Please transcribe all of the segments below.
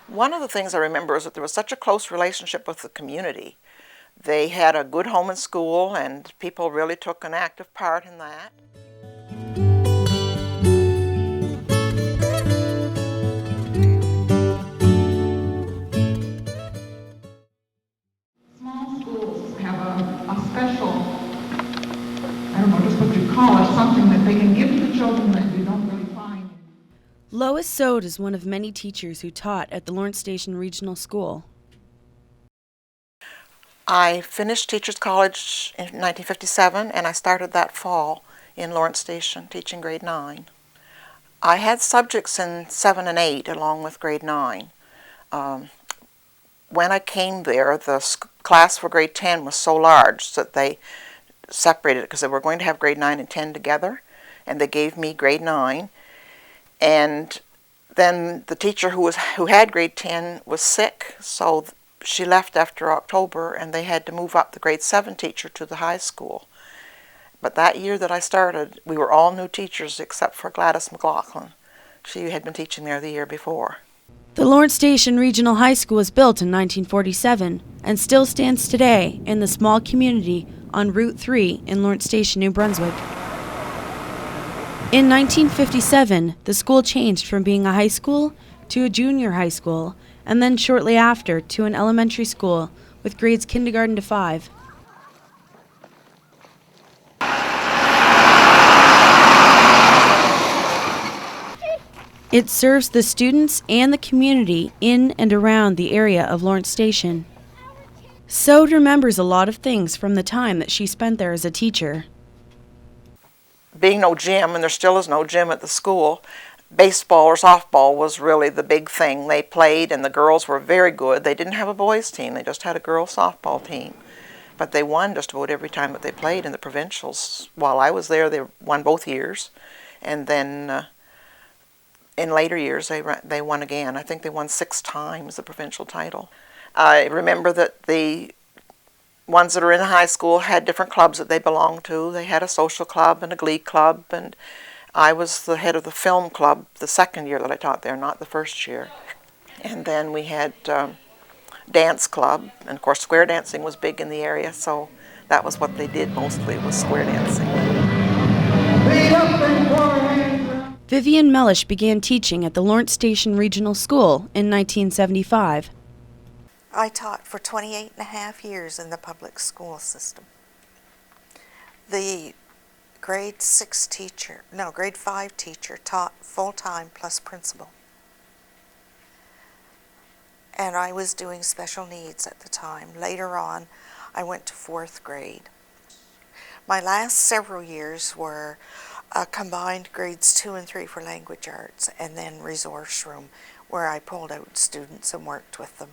One of the things I remember is that there was such a close relationship with the community. They had a good home and school, and people really took an active part in that. Small schools have a special, I don't know just what you call it, something that they can give to the children that you don't really find. Lois Sode is one of many teachers who taught at the Lawrence Station Regional School. I finished Teachers College in 1957, and I started that fall in Lawrence Station teaching grade 9. I had subjects in 7 and 8 along with grade 9. When I came there, the class for grade 10 was so large that they separated it because they were going to have grade 9 and 10 together, and they gave me grade 9. And then the teacher who had grade 10 was sick, so she left after October, and they had to move up the grade 7 teacher to the high school. But that year that I started, we were all new teachers except for Gladys McLaughlin. She had been teaching there the year before. The Lawrence Station Regional High School was built in 1947 and still stands today in the small community on Route 3 in Lawrence Station, New Brunswick. In 1957, the school changed from being a high school to a junior high school, and then shortly after to an elementary school with grades kindergarten to 5. It serves the students and the community in and around the area of Lawrence Station. Sode remembers a lot of things from the time that she spent there as a teacher. Being no gym, and there still is no gym at the school, baseball or softball was really the big thing. They played, and the girls were very good. They didn't have a boys' team. They just had a girls' softball team. But they won just about every time that they played in the provincials. While I was there, they won both years. And then in later years, they won again. I think they won 6 times the provincial title. I remember that the ones that are in high school had different clubs that they belonged to. They had a social club and a glee club, and I was the head of the film club the second year that I taught there, not the first year. And then we had dance club, and of course square dancing was big in the area, so that was what they did mostly, was square dancing. Vivian Mellish began teaching at the Lawrence Station Regional School in 1975. I taught for 28 and a half years in the public school system. The grade 5 teacher taught full-time plus principal. And I was doing special needs at the time. Later on, I went to 4th grade. My last several years were combined grades 2 and 3 for language arts, and then resource room, where I pulled out students and worked with them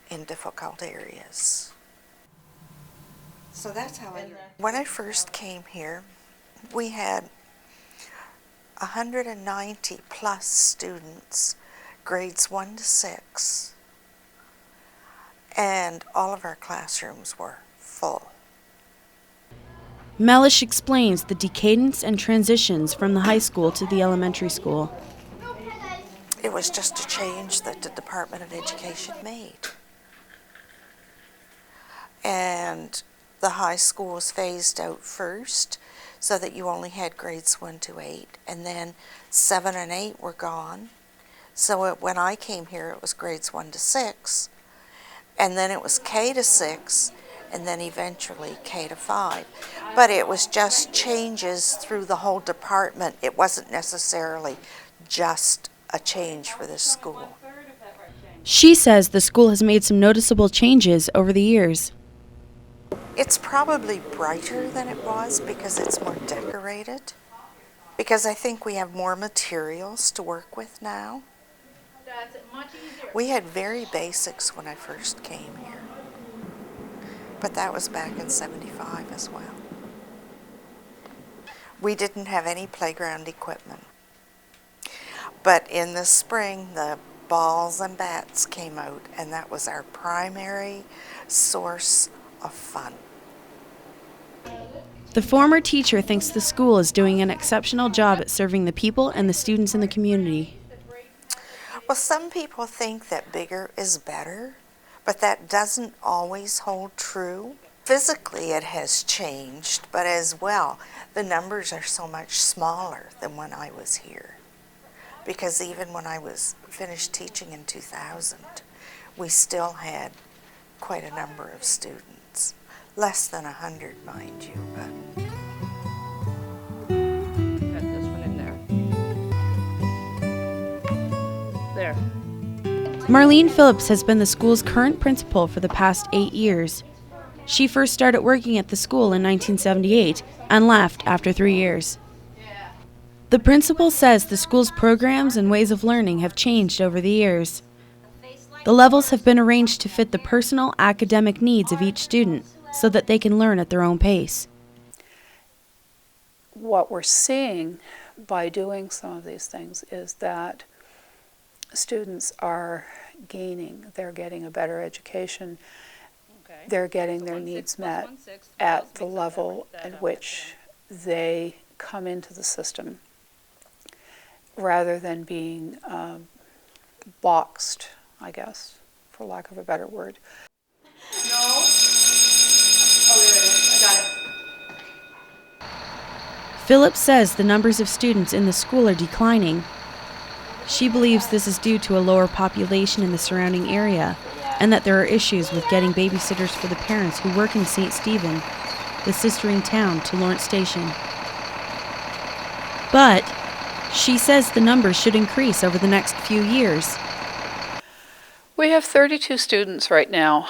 in difficult areas. So that's how when I first came here, we had 190 plus students, grades 1 to 6, and all of our classrooms were full. Mellish explains the decadence and transitions from the high school to the elementary school. It was just a change that the Department of Education made. And the high school was phased out first, so that you only had grades 1 to 8, and then 7 and 8 were gone. So when I came here, it was grades 1 to 6, and then it was K to 6, and then eventually K to 5. But it was just changes through the whole department. It wasn't necessarily just a change for this school. She says the school has made some noticeable changes over the years. It's probably brighter than it was because it's more decorated. Because I think we have more materials to work with now. We had very basics when I first came here. But that was back in '75 as well. We didn't have any playground equipment. But in the spring, the balls and bats came out, and that was our primary source of fun. The former teacher thinks the school is doing an exceptional job at serving the people and the students in the community. Well, some people think that bigger is better, but that doesn't always hold true. Physically, it has changed, but as well, the numbers are so much smaller than when I was here. Because even when I was finished teaching in 2000, we still had quite a number of students. Less than 100, mind you, but... Got this one in there. There. Marlene Phillips has been the school's current principal for the past 8 years. She first started working at the school in 1978 and left after 3 years. The principal says the school's programs and ways of learning have changed over the years. The levels have been arranged to fit the personal academic needs of each student so that they can learn at their own pace. What we're seeing by doing some of these things is that students are gaining. They're getting a better education. They're getting their needs met at the level at which they come into the system, rather than being boxed, I guess, for lack of a better word. No? Oh, there it is. I got it. Phillips says the numbers of students in the school are declining. She believes this is due to a lower population in the surrounding area and that there are issues with getting babysitters for the parents who work in St. Stephen, the sistering town to Lawrence Station. But she says the numbers should increase over the next few years. We have 32 students right now.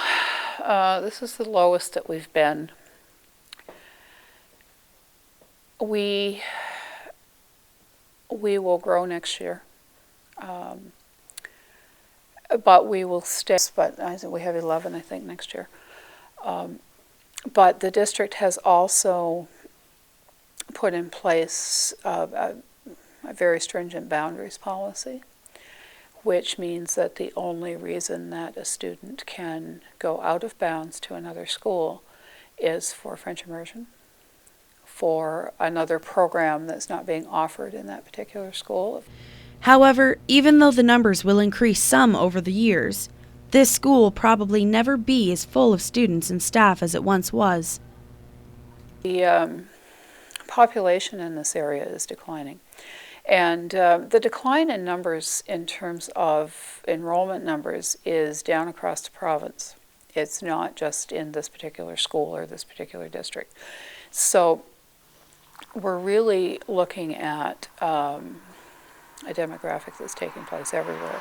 This is the lowest that we've been. We will grow next year. But we will stay, but I think we have 11, I think, next year. But the district has also put in place a very stringent boundaries policy, which means that the only reason that a student can go out of bounds to another school is for French immersion, for another program that's not being offered in that particular school. However, even though the numbers will increase some over the years, this school will probably never be as full of students and staff as it once was. The population in this area is declining. And the decline in numbers in terms of enrollment numbers is down across the province. It's not just in this particular school or this particular district. So we're really looking at a demographic that's taking place everywhere.